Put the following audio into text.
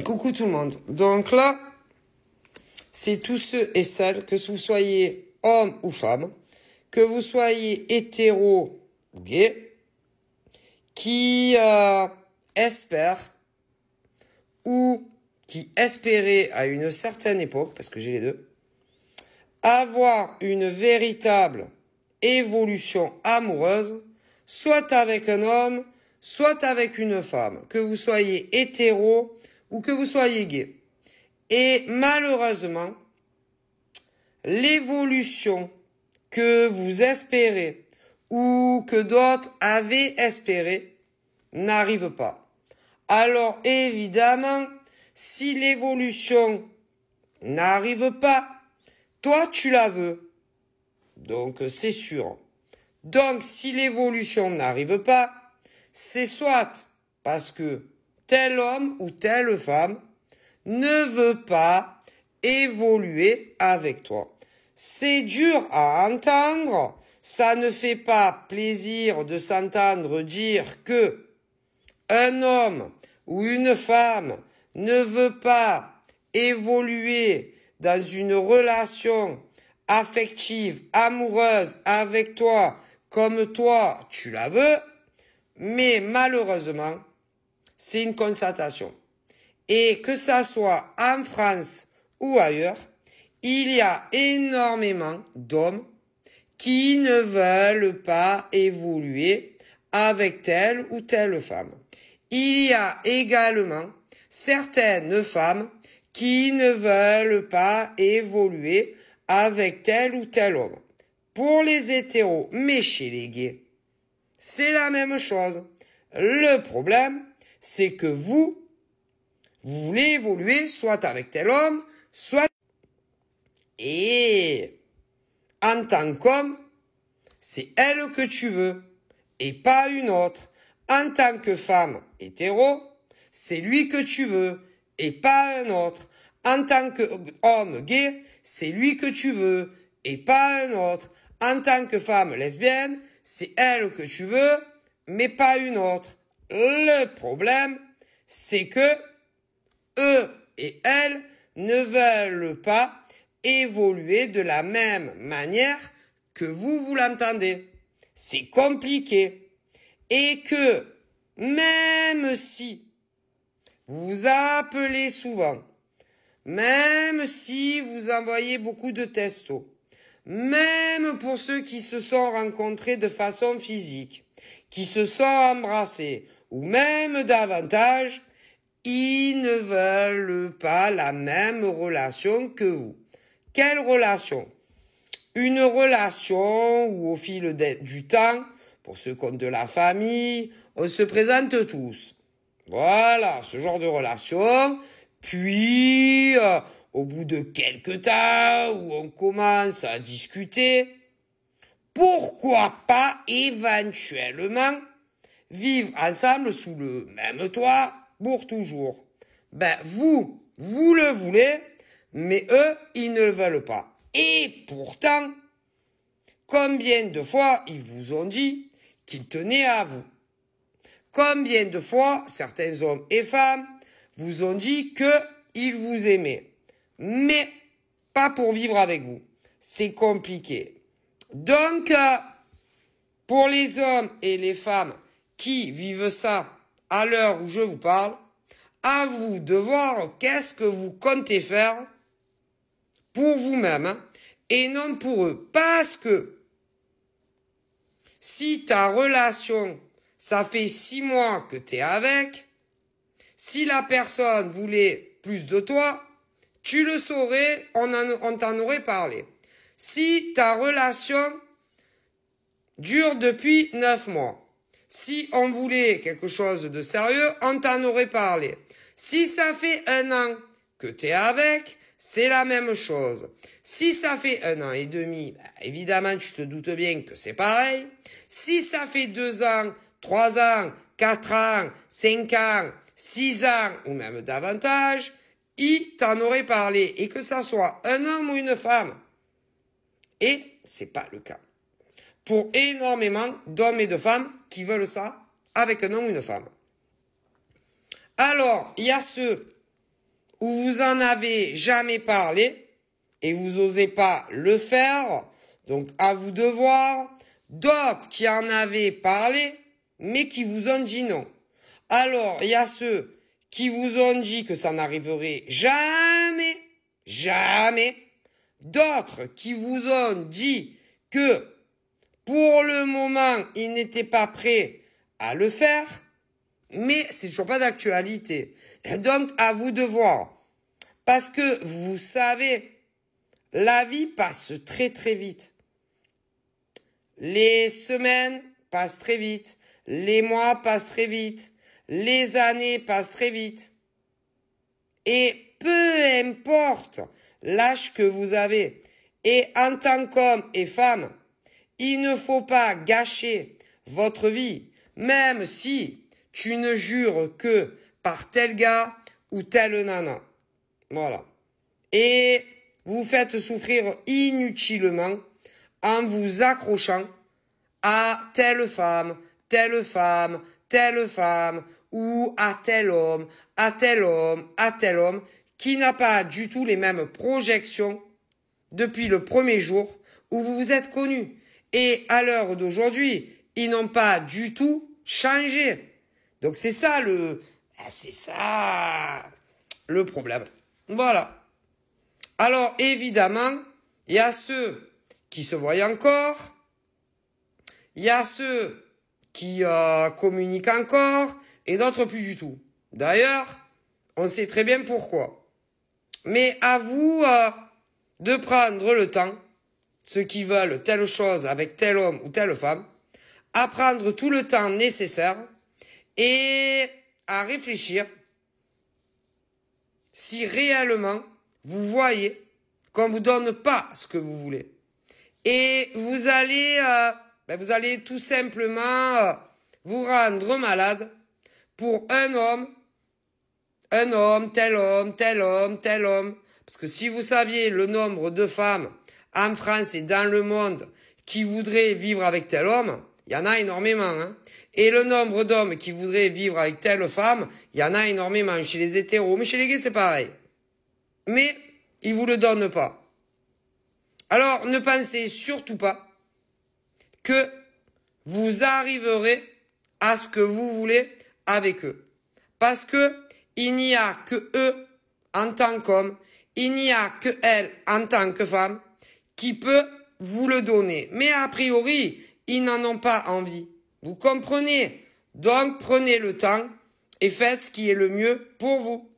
Coucou tout le monde. Donc là, c'est tous ceux et celles, que vous soyez homme ou femme, que vous soyez hétéro ou gay, qui espèrent ou qui espéraient à une certaine époque, parce que j'ai les deux, avoir une véritable évolution amoureuse, soit avec un homme, soit avec une femme, que vous soyez hétéro ou que vous soyez gay. Et malheureusement, l'évolution que vous espérez ou que d'autres avaient espéré n'arrive pas. Alors évidemment, si l'évolution n'arrive pas, toi tu la veux. Donc c'est sûr. Donc si l'évolution n'arrive pas, c'est soit parce que tel homme ou telle femme ne veut pas évoluer avec toi. C'est dur à entendre, ça ne fait pas plaisir de s'entendre dire que un homme ou une femme ne veut pas évoluer dans une relation affective, amoureuse avec toi comme toi tu la veux, mais malheureusement, c'est une constatation. Et que ça soit en France ou ailleurs, il y a énormément d'hommes qui ne veulent pas évoluer avec telle ou telle femme. Il y a également certaines femmes qui ne veulent pas évoluer avec tel ou tel homme. Pour les hétéros, mais chez les gays, c'est la même chose. Le problème, c'est que vous voulez évoluer soit avec tel homme, soit... Et en tant qu'homme, c'est elle que tu veux et pas une autre. En tant que femme hétéro, c'est lui que tu veux et pas un autre. En tant qu'homme gay, c'est lui que tu veux et pas un autre. En tant que femme lesbienne, c'est elle que tu veux, mais pas une autre. Le problème, c'est que eux et elles ne veulent pas évoluer de la même manière que vous l'entendez. C'est compliqué. Et que même si vous vous appelez souvent, même si vous envoyez beaucoup de textos, même pour ceux qui se sont rencontrés de façon physique, qui se sont embrassés, ou même davantage, ils ne veulent pas la même relation que vous. Quelle relation? Une relation où au fil du temps, pour ceux qui ont de la famille, on se présente tous. Voilà, ce genre de relation. Puis, au bout de quelques temps, où on commence à discuter, pourquoi pas éventuellement vivre ensemble sous le même toit pour toujours? Ben, vous le voulez, mais eux, ils ne le veulent pas. Et pourtant, combien de fois ils vous ont dit qu'ils tenaient à vous? Combien de fois certains hommes et femmes vous ont dit qu'ils vous aimaient? Mais pas pour vivre avec vous. C'est compliqué. Donc, pour les hommes et les femmes qui vivent ça à l'heure où je vous parle, à vous de voir qu'est-ce que vous comptez faire pour vous-même, hein, et non pour eux. Parce que si ta relation, ça fait 6 mois que t'es avec, si la personne voulait plus de toi, tu le saurais, on t'en aurait parlé. Si ta relation dure depuis 9 mois, si on voulait quelque chose de sérieux, on t'en aurait parlé. Si ça fait 1 an que t'es avec, c'est la même chose. Si ça fait 1 an et demi, bah, évidemment, tu te doutes bien que c'est pareil. Si ça fait 2 ans, 3 ans, 4 ans, 5 ans, 6 ans, ou même davantage, il t'en aurait parlé. Et que ça soit un homme ou une femme. Et c'est pas le cas. Pour énormément d'hommes et de femmes qui veulent ça avec un homme ou une femme. Alors, il y a ceux où vous en avez jamais parlé et vous osez pas le faire, donc à vous de voir. D'autres qui en avaient parlé, mais qui vous ont dit non. Alors, il y a ceux qui vous ont dit que ça n'arriverait jamais, jamais. D'autres qui vous ont dit que pour le moment, ils n'étaient pas prêts à le faire, mais c'est toujours pas d'actualité. Donc, à vous de voir. Parce que vous savez, la vie passe très très vite. Les semaines passent très vite. Les mois passent très vite. Les années passent très vite. Et peu importe l'âge que vous avez, et en tant qu'homme et femme, il ne faut pas gâcher votre vie, même si tu ne jures que par tel gars ou telle nana. Voilà. Et vous faites souffrir inutilement en vous accrochant à telle femme, telle femme, telle femme, ou à tel homme, à tel homme, à tel homme, qui n'a pas du tout les mêmes projections depuis le premier jour où vous vous êtes connus. Et à l'heure d'aujourd'hui, ils n'ont pas du tout changé. Donc c'est ça le problème. Voilà. Alors évidemment, il y a ceux qui se voient encore, il y a ceux qui communiquent encore, et d'autres plus du tout. D'ailleurs, on sait très bien pourquoi. Mais à vous de prendre le temps, ceux qui veulent telle chose avec tel homme ou telle femme, à prendre tout le temps nécessaire et à réfléchir si réellement vous voyez qu'on vous donne pas ce que vous voulez. Et vous allez tout simplement vous rendre malade pour un homme, tel homme, tel homme, tel homme. Parce que si vous saviez le nombre de femmes en France et dans le monde qui voudraient vivre avec tel homme, il y en a énormément. Hein. Et le nombre d'hommes qui voudraient vivre avec telle femme, il y en a énormément chez les hétéros. Mais chez les gays, c'est pareil. Mais ils vous le donnent pas. Alors, ne pensez surtout pas que vous arriverez à ce que vous voulez avec eux. Parce que il n'y a que eux en tant qu'hommes, il n'y a que elle en tant que femme qui peut vous le donner. Mais a priori, ils n'en ont pas envie. Vous comprenez? Donc prenez le temps et faites ce qui est le mieux pour vous.